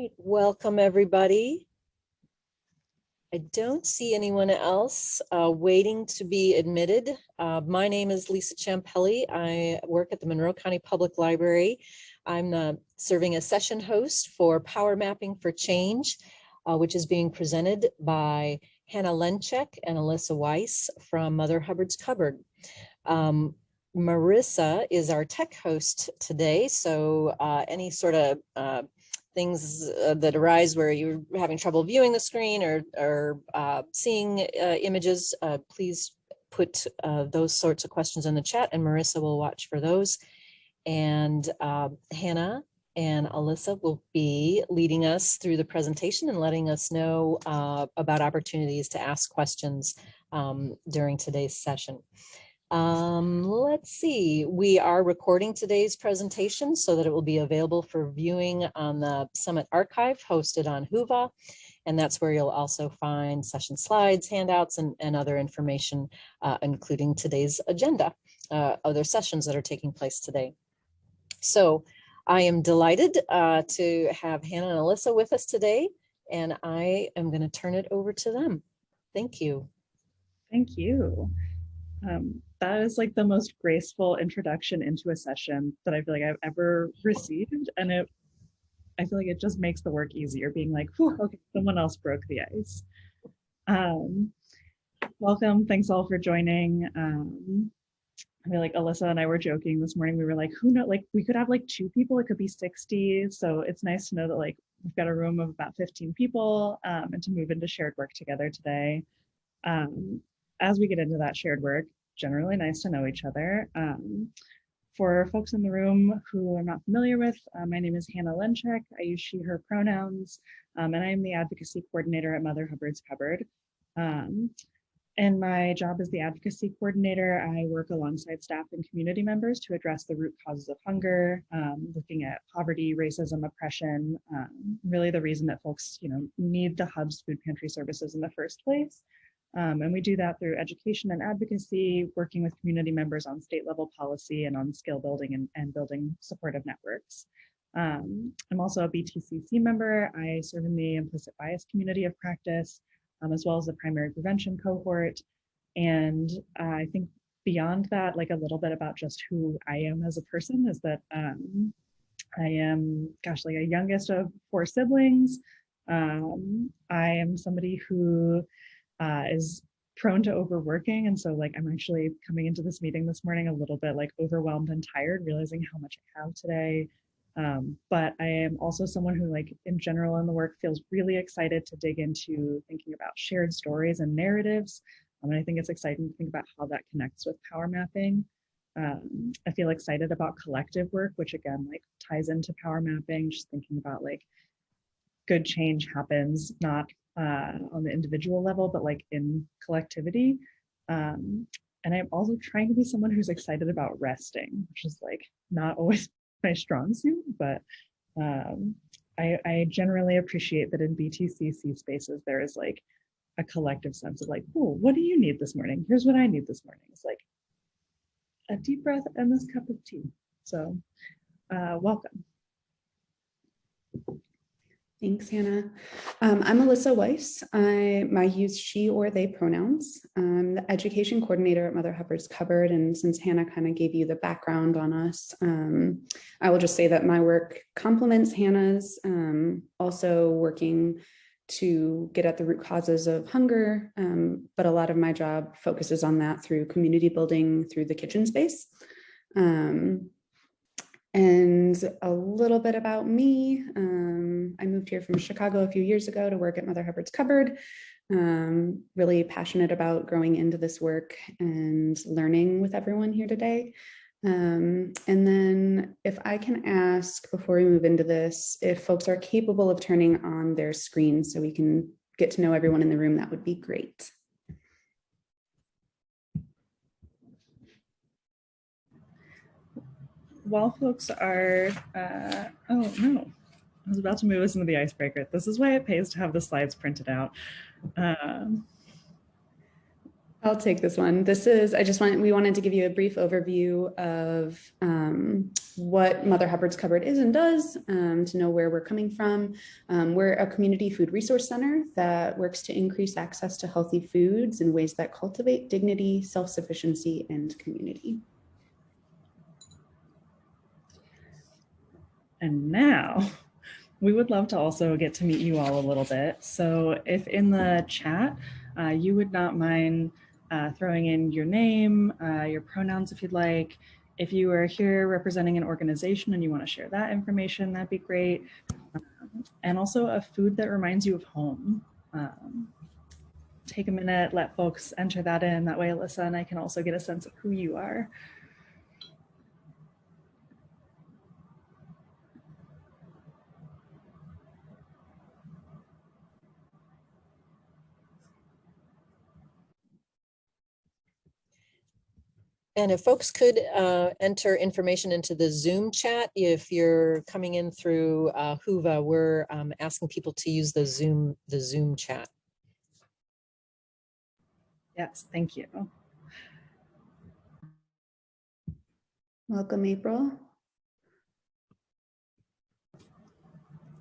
right, welcome everybody. I don't see anyone else waiting to be admitted. My name is Lisa Champelli. I work at the Monroe County Public Library. I'm serving as session host for Power Mapping for Change, which is being presented by Hannah Lenchek and Alyssa Weiss from Mother Hubbard's Cupboard. Marissa is our tech host today, so any sort of things that arise where you're having trouble viewing the screen or seeing images, please put those sorts of questions in the chat and Marissa will watch for those. And Hannah and Alyssa will be leading us through the presentation and letting us know about opportunities to ask questions during today's session. Let's see, we are recording today's presentation so that it will be available for viewing on the Summit Archive hosted on Whova. And that's where you'll also find session slides, handouts, and other information, including today's agenda, other sessions that are taking place today. So I am delighted to have Hannah and Alyssa with us today, and I am going to turn it over to them. Thank you. Thank you. That is like the most graceful introduction into a session that I feel like I've ever received. And I feel like it just makes the work easier being like, whew, okay, someone else broke the ice. Welcome, thanks all for joining. I feel like Alyssa and I were joking this morning. We were like, who knows, like we could have like 2 people, it could be 60. So it's nice to know that like we've got a room of about 15 people and to move into shared work together today. As we get into that shared work, generally nice to know each other. For folks in the room who I'm not familiar with, my name is Hannah Lenchek. I use she, her pronouns, and I am the advocacy coordinator at Mother Hubbard's Cupboard. And my job as the advocacy coordinator, I work alongside staff and community members to address the root causes of hunger, looking at poverty, racism, oppression, really the reason that folks, need the Hub's food pantry services in the first place. And we do that through education and advocacy, working with community members on state level policy and on skill building and building supportive networks. I'm also a BTCC member. I serve in the implicit bias community of practice, as well as the primary prevention cohort. And I think beyond that, like a little bit about just who I am as a person is that I am, like a youngest of 4 siblings. I am somebody who is prone to overworking. And so like, I'm actually coming into this meeting this morning a little bit like overwhelmed and tired, realizing how much I have today. But I am also someone who like in general in the work feels really excited to dig into thinking about shared stories and narratives. And I think it's exciting to think about how that connects with power mapping. I feel excited about collective work, which again, like ties into power mapping, just thinking about like good change happens, not on the individual level, but like in collectivity. And I'm also trying to be someone who's excited about resting, which is like not always my strong suit, but I generally appreciate that in BTCC spaces, there is like a collective sense of like, oh, what do you need this morning? Here's what I need this morning. It's like a deep breath and this cup of tea. So welcome. Thanks, Hannah. I'm Alyssa Weiss. I use she or they pronouns. I'm the education coordinator at Mother Hubbard's Cupboard. And since Hannah kind of gave you the background on us, I will just say that my work complements Hannah's, also working to get at the root causes of hunger. But a lot of my job focuses on that through community building through the kitchen space. And a little bit about me. I moved here from Chicago a few years ago to work at Mother Hubbard's Cupboard. Really passionate about growing into this work and learning with everyone here today. And then if I can ask before we move into this, if folks are capable of turning on their screens so we can get to know everyone in the room, that would be great. While folks are, oh no, I was about to move us into the icebreaker. This is why it pays to have the slides printed out. I'll take this one. We wanted to give you a brief overview of what Mother Hubbard's Cupboard is and does, to know where we're coming from. We're a community food resource center that works to increase access to healthy foods in ways that cultivate dignity, self-sufficiency, and community. And now we would love to also get to meet you all a little bit. So if in the chat, you would not mind throwing in your name, your pronouns if you'd like. If you are here representing an organization and you want to share that information, that'd be great. And also a food that reminds you of home. Take a minute, let folks enter that in. That way Alyssa and I can also get a sense of who you are. And if folks could enter information into the Zoom chat, if you're coming in through Whova, we're asking people to use the Zoom chat. Yes, thank you. Welcome, April.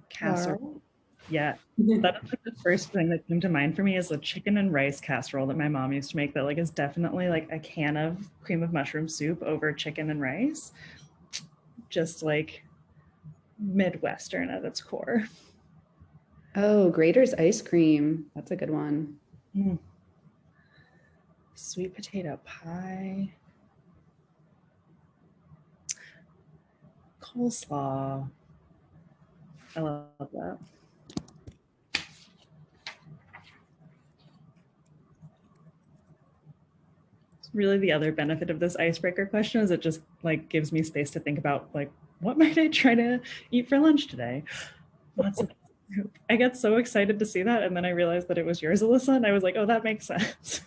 Casserole. Yeah, that is like the first thing that came to mind for me is the chicken and rice casserole that my mom used to make that like is definitely like a can of cream of mushroom soup over chicken and rice. Just like Midwestern at its core. Oh, Grater's ice cream. That's a good one. Mm. Sweet potato pie. Coleslaw. I love that. Really the other benefit of this icebreaker question is it just like gives me space to think about like, what might I try to eat for lunch today? I get so excited to see that. And then I realized that it was yours, Alyssa. And I was like, oh, that makes sense.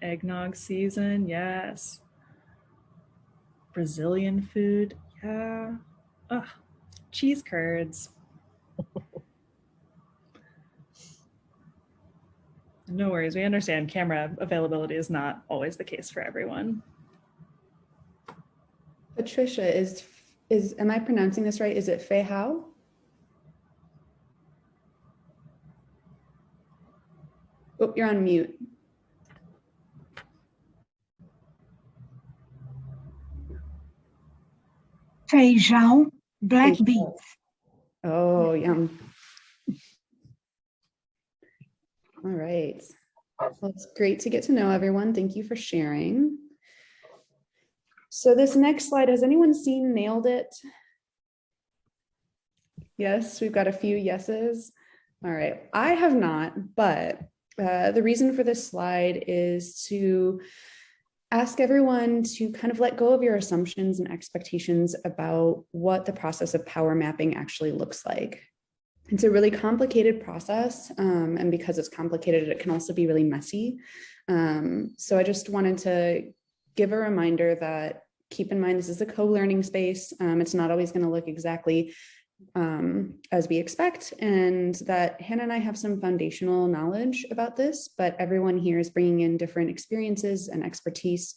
Eggnog season. Yes. Brazilian food. Yeah. Oh, cheese curds. No worries. We understand camera availability is not always the case for everyone. Patricia, am I pronouncing this right? Is it Fei Hao? Oh, you're on mute. Fei Zhao, black beans. Oh, yum. All right. Well, it's great to get to know everyone. Thank you for sharing. So this next slide, has anyone seen Nailed It? Yes, we've got a few yeses. All right, I have not, but the reason for this slide is to ask everyone to kind of let go of your assumptions and expectations about what the process of power mapping actually looks like. It's a really complicated process, and because it's complicated, it can also be really messy. So I just wanted to give a reminder that keep in mind this is a co-learning space. It's not always going to look exactly as we expect, and that Hannah and I have some foundational knowledge about this, but everyone here is bringing in different experiences and expertise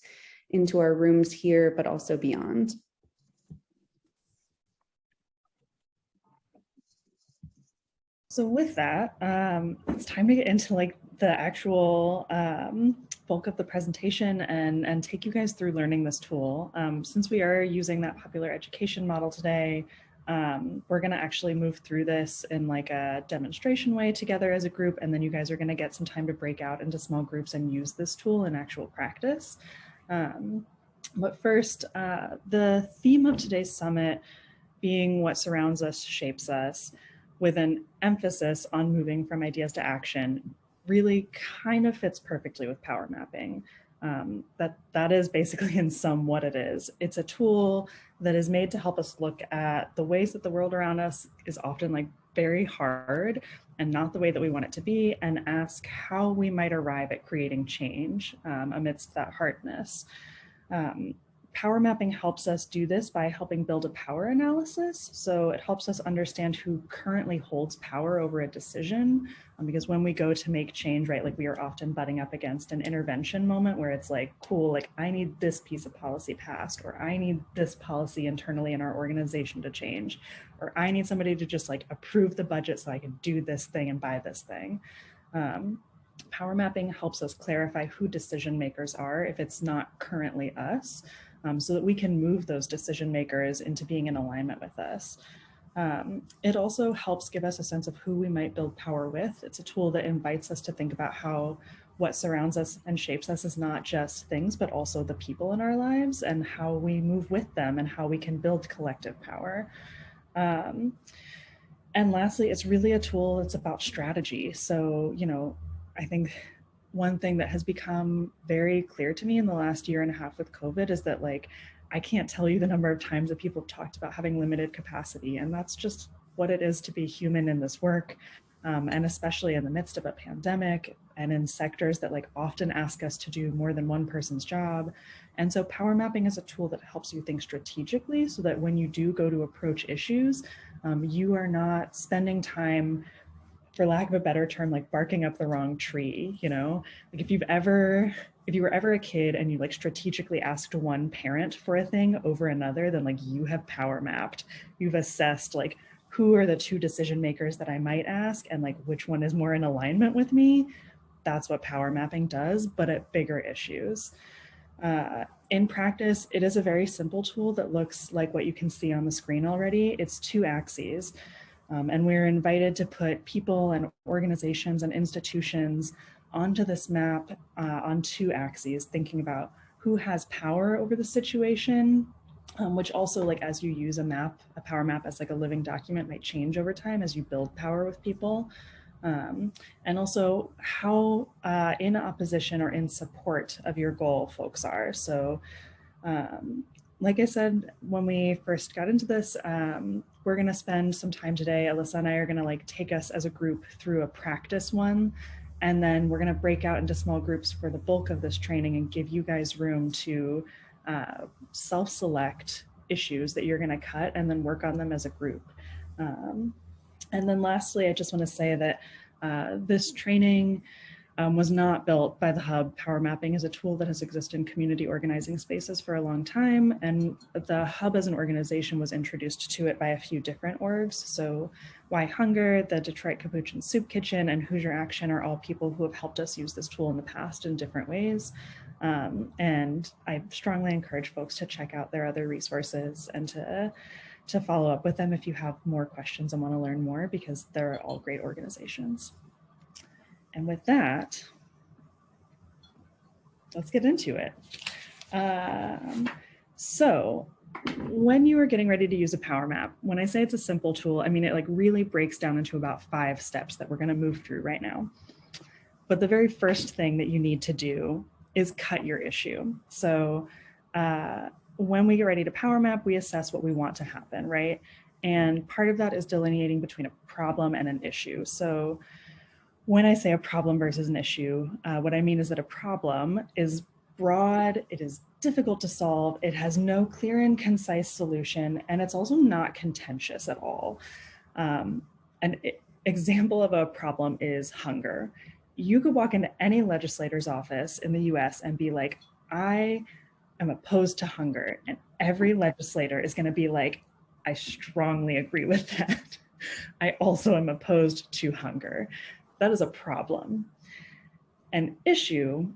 into our rooms here, but also beyond. So with that, it's time to get into like the actual bulk of the presentation and take you guys through learning this tool. Since we are using that popular education model today, we're going to actually move through this in like a demonstration way together as a group, and then you guys are going to get some time to break out into small groups and use this tool in actual practice. But first, the theme of today's summit being what surrounds us shapes us, with an emphasis on moving from ideas to action, really kind of fits perfectly with power mapping. That is basically in sum what it is. It's a tool that is made to help us look at the ways that the world around us is often like very hard and not the way that we want it to be, and ask how we might arrive at creating change amidst that hardness. Power mapping helps us do this by helping build a power analysis. So it helps us understand who currently holds power over a decision. Because when we go to make change, right, like we are often butting up against an intervention moment where it's like, cool, like I need this piece of policy passed, or I need this policy internally in our organization to change, or I need somebody to just like approve the budget so I can do this thing and buy this thing. Power mapping helps us clarify who decision makers are if it's not currently us, so that we can move those decision makers into being in alignment with us. It also helps give us a sense of who we might build power with. It's a tool that invites us to think about how what surrounds us and shapes us is not just things, but also the people in our lives and how we move with them and how we can build collective power. And lastly, it's really a tool that's about strategy. So, you know, I think one thing that has become very clear to me in the last year and a half with COVID is that like, I can't tell you the number of times that people have talked about having limited capacity, and that's just what it is to be human in this work. And especially in the midst of a pandemic and in sectors that like often ask us to do more than one person's job. And so power mapping is a tool that helps you think strategically so that when you do go to approach issues, you are not spending time, for lack of a better term, like barking up the wrong tree, you know? Like if you were ever a kid and you like strategically asked one parent for a thing over another, then like you have power mapped. You've assessed like who are the two decision makers that I might ask and like which one is more in alignment with me. That's what power mapping does, but at bigger issues. In practice, it is a very simple tool that looks like what you can see on the screen already. It's 2 axes. And we're invited to put people and organizations and institutions onto this map on 2 axes, thinking about who has power over the situation, which also, like as you use a power map as like a living document, might change over time as you build power with people. And also how in opposition or in support of your goal folks are. So like I said, when we first got into this, we're gonna spend some time today, Alyssa and I are gonna like take us as a group through a practice one, and then we're gonna break out into small groups for the bulk of this training and give you guys room to self-select issues that you're gonna cut and then work on them as a group. And then lastly, I just wanna say that this training was not built by the Hub. Power mapping is a tool that has existed in community organizing spaces for a long time, and the Hub as an organization was introduced to it by a few different orgs. So Why Hunger, the Detroit Capuchin Soup Kitchen, and Hoosier Action are all people who have helped us use this tool in the past in different ways. And I strongly encourage folks to check out their other resources and to follow up with them if you have more questions and want to learn more, because they're all great organizations. And with that, let's get into it. So when you are getting ready to use a power map, when I say it's a simple tool, I mean, it like really breaks down into about 5 steps that we're going to move through right now. But the very first thing that you need to do is cut your issue. So when we get ready to power map, we assess what we want to happen, right? And part of that is delineating between a problem and an issue. So when I say a problem versus an issue, what I mean is that a problem is broad, it is difficult to solve, it has no clear and concise solution, and it's also not contentious at all. An example of a problem is hunger. You could walk into any legislator's office in the US and be like, I am opposed to hunger. And every legislator is gonna be like, I strongly agree with that. I also am opposed to hunger. That is a problem. An issue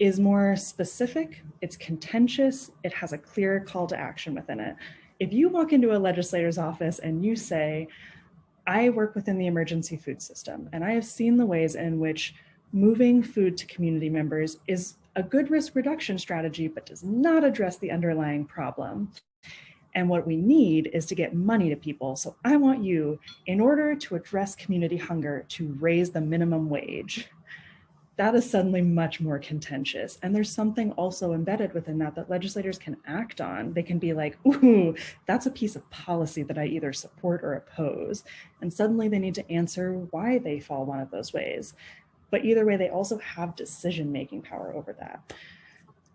is more specific, it's contentious, it has a clear call to action within it. If you walk into a legislator's office and you say, I work within the emergency food system, and I have seen the ways in which moving food to community members is a good risk reduction strategy, but does not address the underlying problem. And what we need is to get money to people. So I want you, in order to address community hunger, to raise the minimum wage. That is suddenly much more contentious. And there's something also embedded within that that legislators can act on. They can be like, ooh, that's a piece of policy that I either support or oppose. And suddenly they need to answer why they fall one of those ways. But either way, they also have decision-making power over that.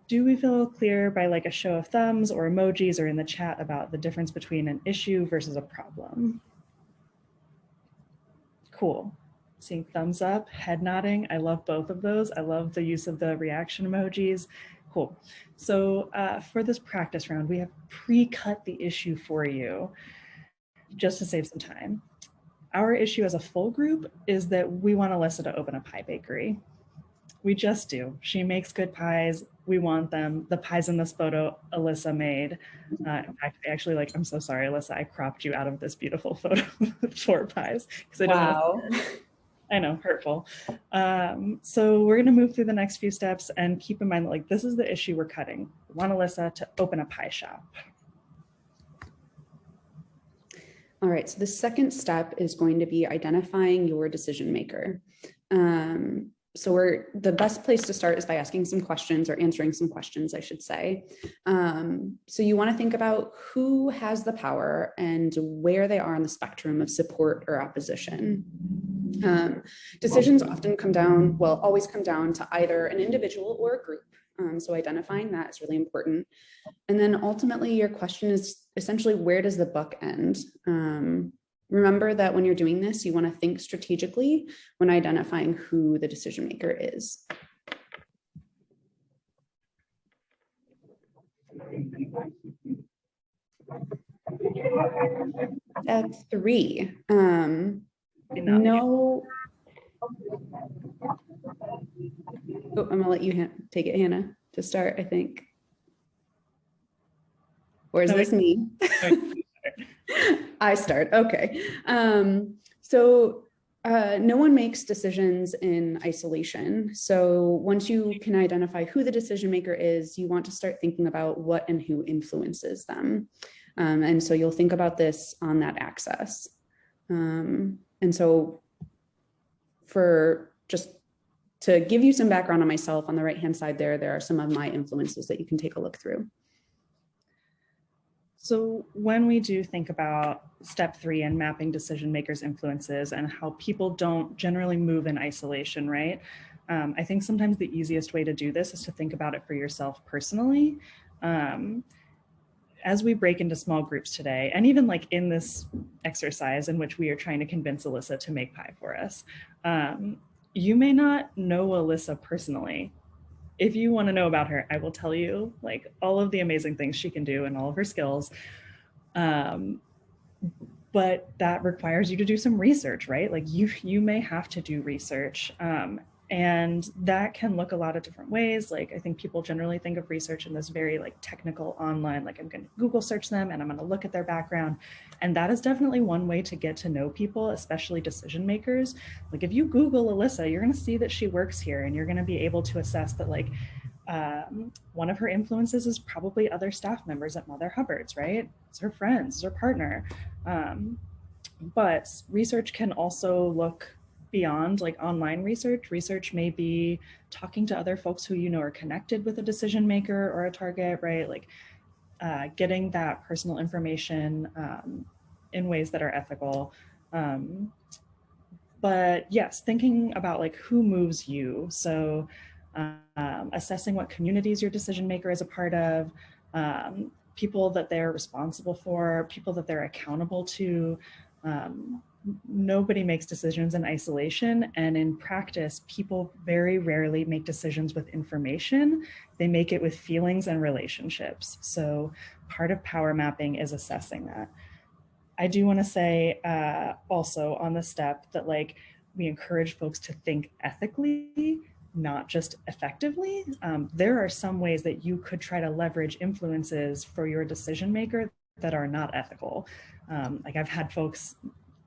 do we feel clear by like a show of thumbs or emojis or in the chat about the difference between an issue versus a problem? Cool. Seeing thumbs up, head nodding. I love both of those. I love the use of the reaction emojis. Cool. So for this practice round, we have pre-cut the issue for you just to save some time. Our issue as a full group is that we want Alyssa to open a pie bakery. We just do. She makes good pies. We want them. The pies in this photo Alyssa made. In fact, actually, like, I'm so sorry, Alyssa, I cropped you out of this beautiful photo with 4 pies. I Wow. I know, hurtful. So we're gonna move through the next few steps and keep in mind that like, this is the issue we're cutting. We want Alyssa to open a pie shop. All right, so the second step is going to be identifying your decision maker. So the best place to start is by asking some questions or answering some questions, I should say. So you want to think about who has the power and where they are on the spectrum of support or opposition. Decisions often always come down to either an individual or a group. So identifying that is really important. And then ultimately your question is essentially, where does the buck end? Remember that when you're doing this, you want to think strategically when identifying who the decision maker is. Step 3. No. Oh, I'm gonna let you take it, Hannah, to start, I think. Or is this me? I start, okay. So no one makes decisions in isolation. So once you can identify who the decision maker is, you want to start thinking about what and who influences them. And so you'll think about this on that axis. And so for just to give you some background on myself, on the right-hand side there are some of my influences that you can take a look through. So when we do think about step 3 and mapping decision makers' influences and how people don't generally move in isolation, right? I think sometimes the easiest way to do this is to think about it for yourself personally. As we break into small groups today, and even like in this exercise in which we are trying to convince Alyssa to make pie for us, you may not know Alyssa personally. If you want to know about her, I will tell you like all of the amazing things she can do and all of her skills. But that requires you to do some research, right? Like you may have to do research. And that can look a lot of different ways. Like I think people generally think of research in this very like technical online, like I'm going to Google search them and I'm going to look at their background. And that is definitely one way to get to know people, especially decision makers. Like if you Google Alyssa, you're going to see that she works here and you're going to be able to assess that like one of her influences is probably other staff members at Mother Hubbard's, right? It's her friends, it's her partner. But research can also look beyond like online research. Research may be talking to other folks who you know are connected with a decision maker or a target, right? Like getting that personal information in ways that are ethical. But yes, thinking about like who moves you. So assessing what communities your decision maker is a part of, people that they're responsible for, people that they're accountable to. Nobody makes decisions in isolation, and in practice, people very rarely make decisions with information. They make it with feelings and relationships. So part of power mapping is assessing that. I do want to say also on the step that like we encourage folks to think ethically, not just effectively. There are some ways that you could try to leverage influences for your decision maker that are not ethical. Like I've had folks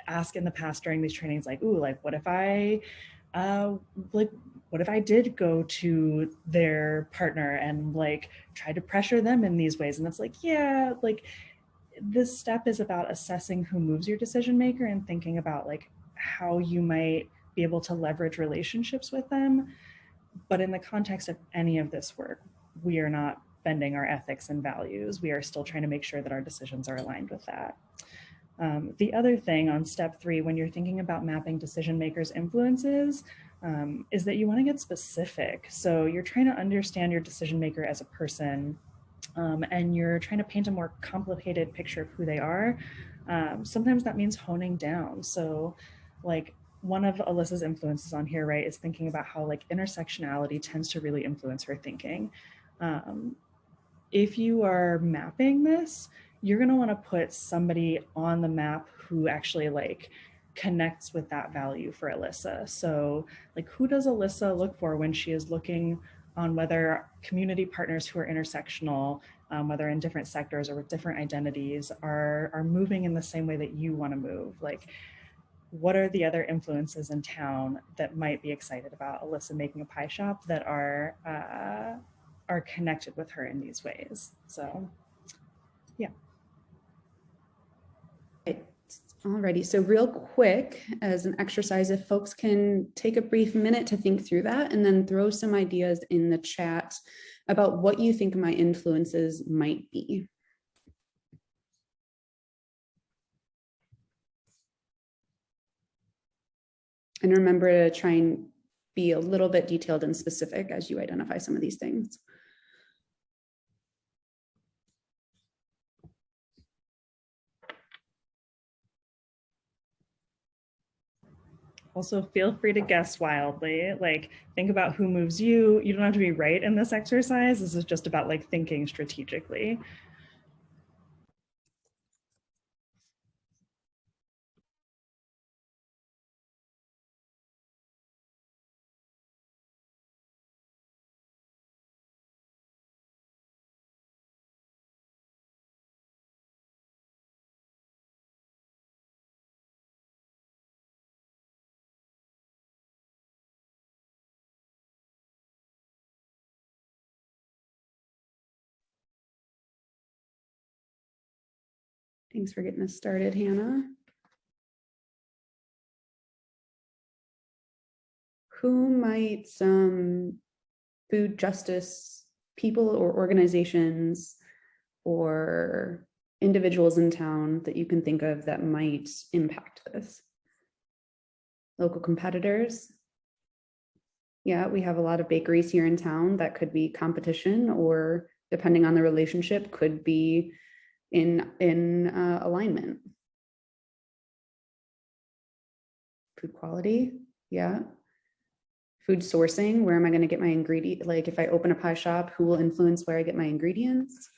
ask in the past during these trainings, like, ooh, like what if I did go to their partner and like try to pressure them in these ways? And it's like, yeah, like this step is about assessing who moves your decision maker and thinking about like how you might be able to leverage relationships with them. But in the context of any of this work, we are not bending our ethics and values. We are still trying to make sure that our decisions are aligned with that. The other thing on step 3, when you're thinking about mapping decision makers' influences, is that you want to get specific. So you're trying to understand your decision maker as a person, and you're trying to paint a more complicated picture of who they are. Sometimes that means honing down. So like one of Alyssa's influences on here, right, is thinking about how like intersectionality tends to really influence her thinking. If you are mapping this, you're going to want to put somebody on the map who actually like connects with that value for Alyssa. So like, who does Alyssa look for when she is looking on whether community partners who are intersectional, whether in different sectors or with different identities, are moving in the same way that you want to move? Like, what are the other influences in town that might be excited about Alyssa making a pie shop that are connected with her in these ways? So, yeah. Alrighty, so real quick, as an exercise, if folks can take a brief minute to think through that and then throw some ideas in the chat about what you think my influences might be. And remember to try and be a little bit detailed and specific as you identify some of these things. Also, feel free to guess wildly. Like, think about who moves you. You don't have to be right in this exercise. This is just about like thinking strategically. Thanks for getting us started, Hannah. Who might some food justice people or organizations or individuals in town that you can think of that might impact this? Local competitors. Yeah, we have a lot of bakeries here in town that could be competition, or depending on the relationship, could be in alignment. Food quality, yeah. Food sourcing, where am I going to get my ingredient? Like if I open a pie shop, who will influence where I get my ingredients?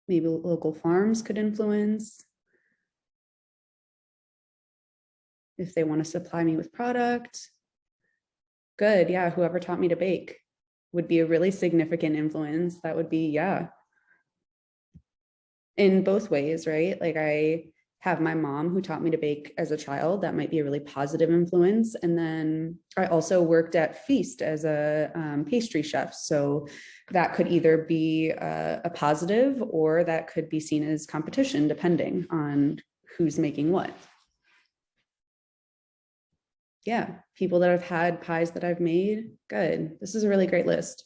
Maybe local farms could influence. If they want to supply me with product. Good, yeah, whoever taught me to bake would be a really significant influence. That would be, yeah. In both ways, right? Like I have my mom who taught me to bake as a child. That might be a really positive influence. And then I also worked at Feast as a pastry chef. So that could either be a positive or that could be seen as competition, depending on who's making what. Yeah, people that have had pies that I've made. Good. This is a really great list.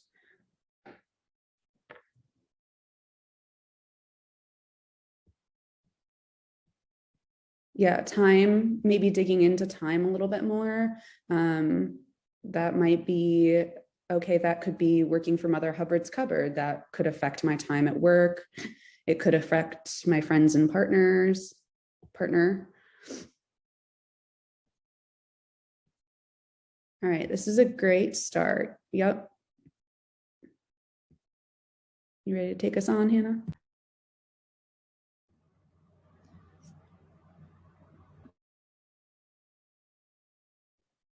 Yeah, time, maybe digging into time a little bit more. That might be, okay, that could be working for Mother Hubbard's cupboard. That could affect my time at work. It could affect my friends and partner. All right, this is a great start. Yep. You ready to take us on, Hannah?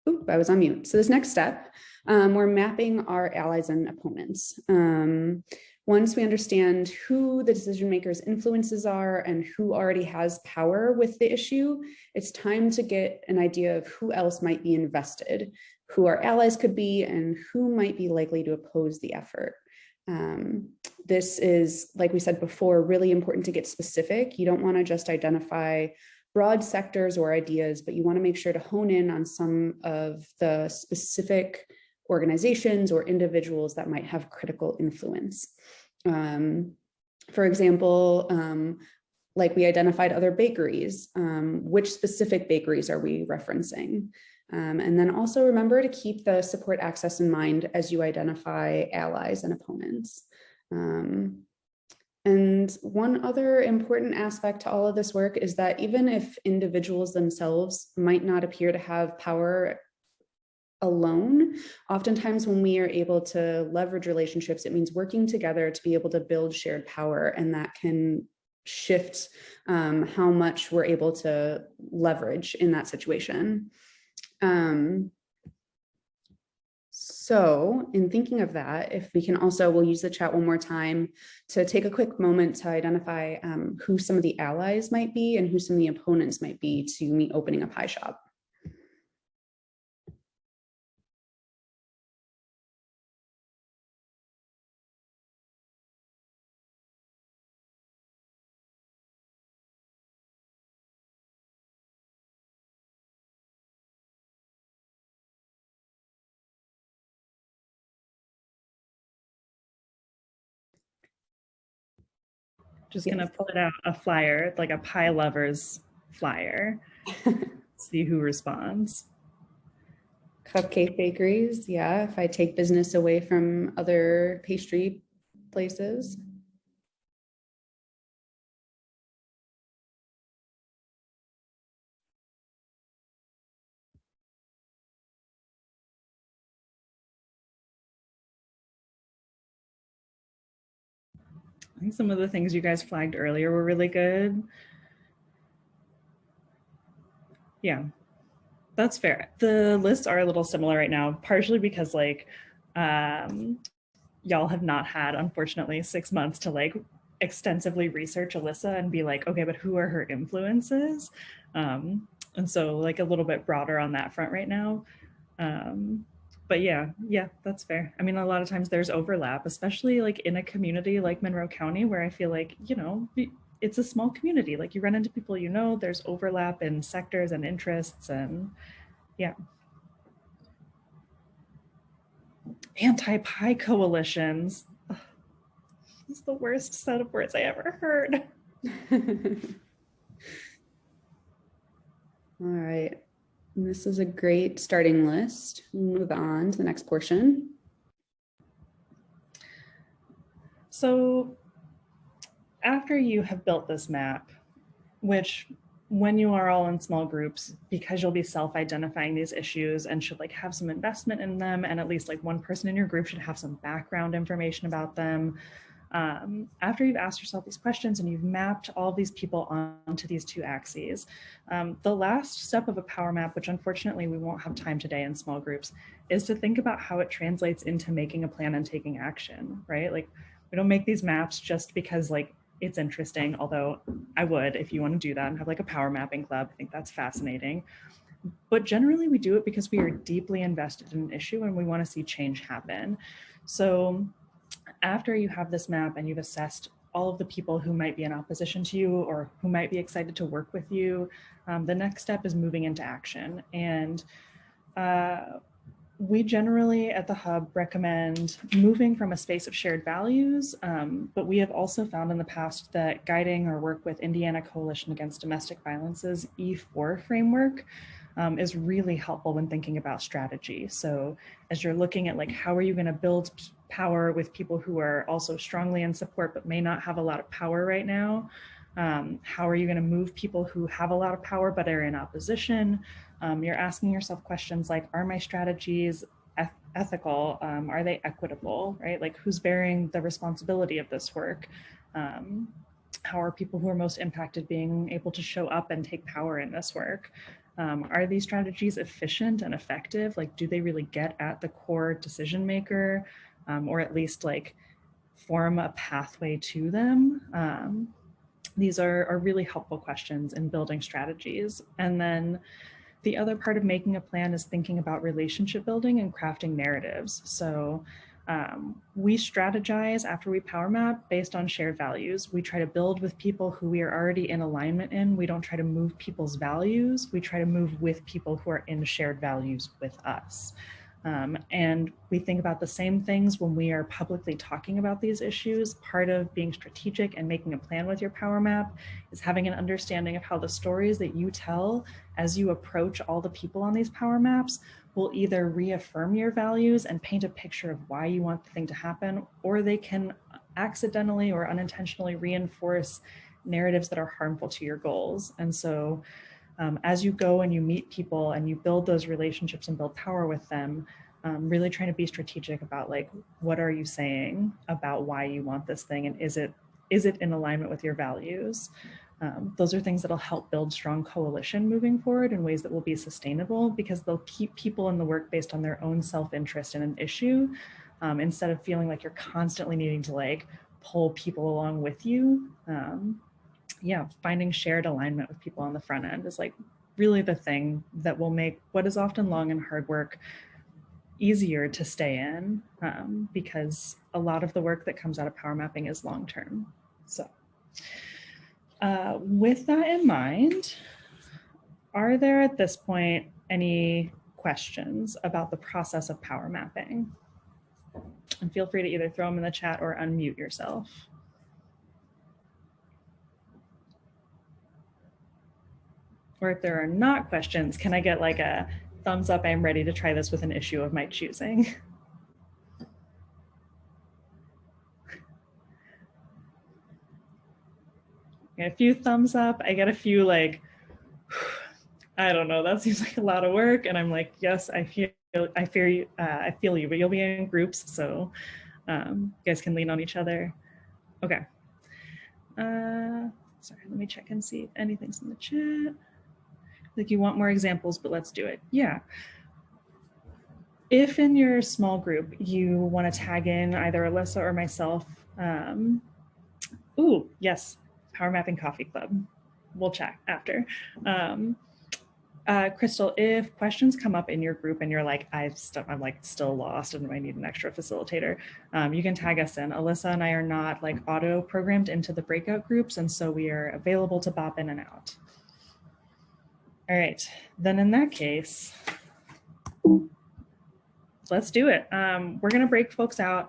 Oop, I was on mute. So this next step, we're mapping our allies and opponents. Once we understand who the decision makers' influences are and who already has power with the issue, it's time to get an idea of who else might be invested, who our allies could be, and who might be likely to oppose the effort. This is, like we said before, really important to get specific. You don't want to just identify broad sectors or ideas, but you want to make sure to hone in on some of the specific organizations or individuals that might have critical influence. For example, like we identified other bakeries, which specific bakeries are we referencing? And then also remember to keep the support access in mind as you identify allies and opponents. And one other important aspect to all of this work is that even if individuals themselves might not appear to have power alone, oftentimes when we are able to leverage relationships, it means working together to be able to build shared power, and that can shift how much we're able to leverage in that situation. So in thinking of that, if we can also, we'll use the chat one more time to take a quick moment to identify who some of the allies might be and who some of the opponents might be to me opening a pie shop. Just gonna put out a flyer, like a pie lovers flyer. See who responds. Cupcake bakeries, yeah, if I take business away from other pastry places. I think some of the things you guys flagged earlier were really good. Yeah, that's fair. The lists are a little similar right now, partially because like y'all have not had, unfortunately, 6 months to like extensively research Alyssa and be like, okay, but who are her influences? And so like a little bit broader on that front right now. But yeah, that's fair. I mean, a lot of times there's overlap, especially like in a community like Monroe County, where I feel like, you know, it's a small community. Like you run into people, you know, there's overlap in sectors and interests, and yeah. Anti-pie coalitions. Ugh, this is the worst set of words I ever heard. All right. And this is a great starting list. Move on to the next portion. So after you have built this map, which when you are all in small groups, because you'll be self-identifying these issues and should like have some investment in them, and at least like one person in your group should have some background information about them. After you've asked yourself these questions and you've mapped all of these people onto these two axes, the last step of a power map, which unfortunately we won't have time today in small groups, is to think about how it translates into making a plan and taking action, right? Like we don't make these maps just because like it's interesting, although I would if you want to do that and have like a power mapping club. I think that's fascinating. But generally we do it because we are deeply invested in an issue and we want to see change happen. So after you have this map and you've assessed all of the people who might be in opposition to you or who might be excited to work with you, the next step is moving into action. And we generally at the Hub recommend moving from a space of shared values, but we have also found in the past that guiding our work with Indiana Coalition Against Domestic Violence's E4 framework is really helpful when thinking about strategy. So as you're looking at like, how are you going to build power with people who are also strongly in support but may not have a lot of power right now? How are you going to move people who have a lot of power but are in opposition? You're asking yourself questions like, are my strategies ethical? Are they equitable, right? Like who's bearing the responsibility of this work? How are people who are most impacted being able to show up and take power in this work? Are these strategies efficient and effective? Like, do they really get at the core decision maker, or at least like form a pathway to them? These are really helpful questions in building strategies. And then the other part of making a plan is thinking about relationship building and crafting narratives. So We strategize after we power map based on shared values. We try to build with people who we are already in alignment in. We don't try to move people's values. We try to move with people who are in shared values with us. And we think about the same things when we are publicly talking about these issues. Part of being strategic and making a plan with your power map is having an understanding of how the stories that you tell as you approach all the people on these power maps will either reaffirm your values and paint a picture of why you want the thing to happen, or they can accidentally or unintentionally reinforce narratives that are harmful to your goals. And so as you go and you meet people and you build those relationships and build power with them, really trying to be strategic about like, what are you saying about why you want this thing, and is it in alignment with your values? Those are things that'll help build strong coalition moving forward in ways that will be sustainable, because they'll keep people in the work based on their own self-interest in an issue, instead of feeling like you're constantly needing to like pull people along with you. Yeah, finding shared alignment with people on the front end is like really the thing that will make what is often long and hard work easier to stay in, because a lot of the work that comes out of power mapping is long-term. So with that in mind, are there at this point any questions about the process of power mapping? And feel free to either throw them in the chat or unmute yourself. Or if there are not questions, can I get like a thumbs up? I'm ready to try this with an issue of my choosing. A few thumbs up. I get a few like, I don't know, that seems like a lot of work. And I'm like, yes, I feel you, but you'll be in groups, so you guys can lean on each other. Okay. Sorry, let me check and see if anything's in the chat. Like you want more examples, but let's do it. Yeah. If in your small group you want to tag in either Alyssa or myself, ooh, yes, Power Mapping Coffee Club. We'll chat after. Crystal, if questions come up in your group and you're like, I'm like still lost and I need an extra facilitator, you can tag us in. Alyssa and I are not like auto programmed into the breakout groups, and so we are available to bop in and out. All right, then in that case, let's do it. We're gonna break folks out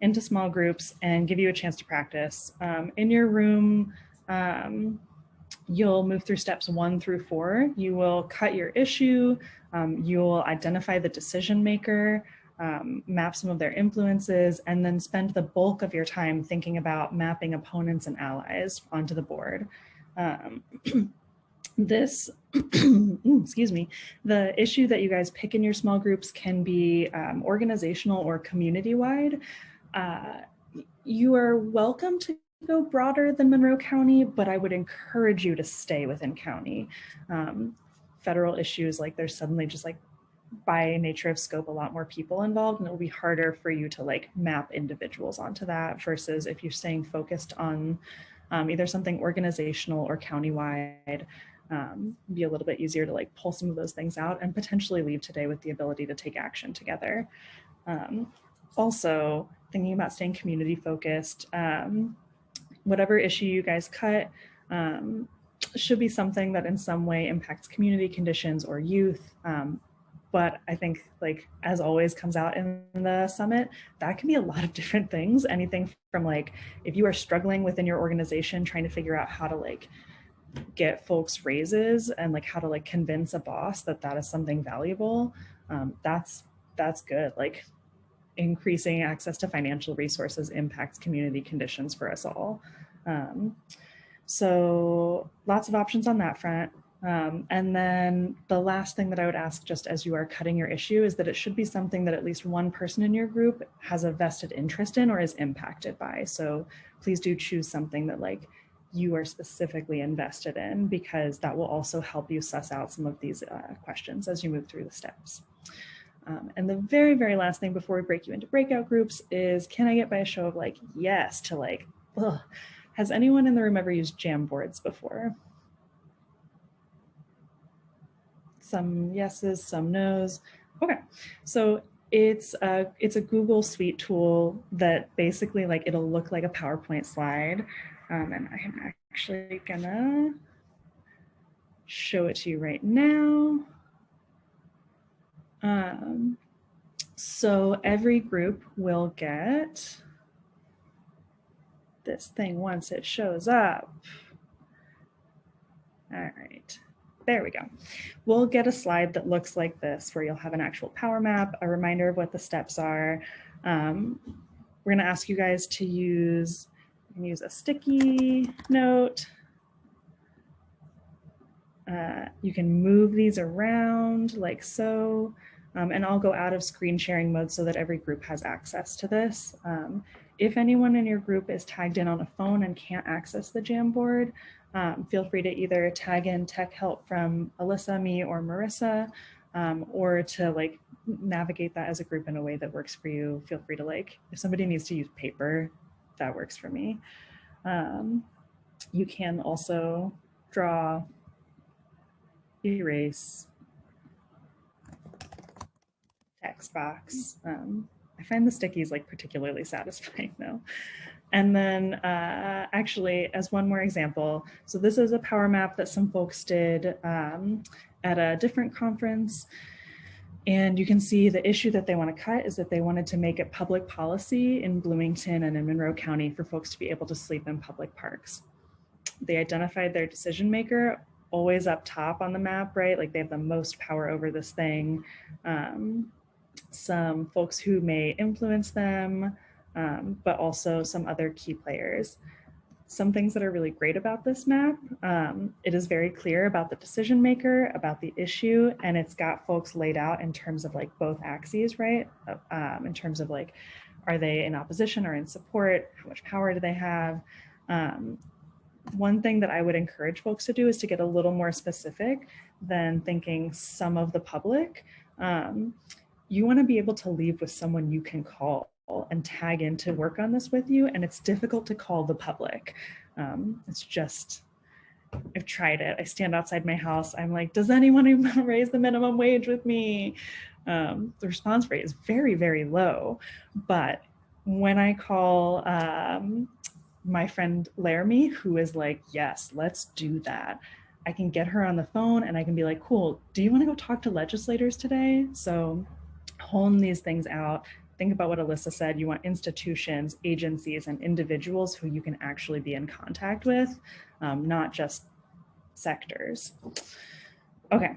into small groups and give you a chance to practice. In your room, you'll move through steps 1 through 4. You will cut your issue, you'll identify the decision maker, map some of their influences, and then spend the bulk of your time thinking about mapping opponents and allies onto the board. This, excuse me, the issue that you guys pick in your small groups can be organizational or community-wide. You are welcome to go broader than Monroe County, but I would encourage you to stay within county. Federal issues, like there's suddenly just like by nature of scope, a lot more people involved, and it will be harder for you to like map individuals onto that versus if you're staying focused on either something organizational or countywide, be a little bit easier to like pull some of those things out and potentially leave today with the ability to take action together. Also, thinking about staying community focused, whatever issue you guys cut should be something that in some way impacts community conditions or youth. But I think, like, as always comes out in the summit, that can be a lot of different things. Anything from like, if you are struggling within your organization, trying to figure out how to like get folks raises and like how to like convince a boss that that is something valuable, that's good. Like increasing access to financial resources impacts community conditions for us all. So lots of options on that front. And then the last thing that I would ask, just as you are cutting your issue, is that it should be something that at least one person in your group has a vested interest in or is impacted by. So please do choose something that like you are specifically invested in, because that will also help you suss out some of these questions as you move through the steps. And the very, very last thing before we break you into breakout groups is, can I get by a show of like, yes to like, ugh. Has anyone in the room ever used Jamboards before? Some yeses, some nos. Okay, so It's a Google Suite tool that basically like it'll look like a PowerPoint slide. And I'm actually gonna show it to you right now. So every group will get this thing once it shows up. All right, there we go. We'll get a slide that looks like this where you'll have an actual power map, a reminder of what the steps are. We're gonna ask you guys to use a sticky note. You can move these around like so. And I'll go out of screen sharing mode so that every group has access to this. If anyone in your group is tagged in on a phone and can't access the Jamboard, feel free to either tag in tech help from Alyssa, me, or Marissa, or to like navigate that as a group in a way that works for you. Feel free to like, if somebody needs to use paper, that works for me. You can also draw, erase, text box. I find the stickies like particularly satisfying though. And then actually as one more example, so this is a power map that some folks did at a different conference. And you can see the issue that they want to cut is that they wanted to make it public policy in Bloomington and in Monroe County for folks to be able to sleep in public parks. They identified their decision maker always up top on the map, right? Like they have the most power over this thing. Some folks who may influence them, but also some other key players. Some things that are really great about this map, it is very clear about the decision maker, about the issue, and it's got folks laid out in terms of like both axes, right? In terms of like, are they in opposition or in support? How much power do they have? One thing that I would encourage folks to do is to get a little more specific than thinking some of the public. You want to be able to leave with someone you can call and tag in to work on this with you. And it's difficult to call the public. It's just, I've tried it. I stand outside my house. I'm like, does anyone even raise the minimum wage with me? The response rate is very, very low. But when I call my friend Laramie, who is like, yes, let's do that, I can get her on the phone and I can be like, cool, do you want to go talk to legislators today? So hone these things out. Think about what Alyssa said. You want institutions, agencies, and individuals who you can actually be in contact with, not just sectors. Okay,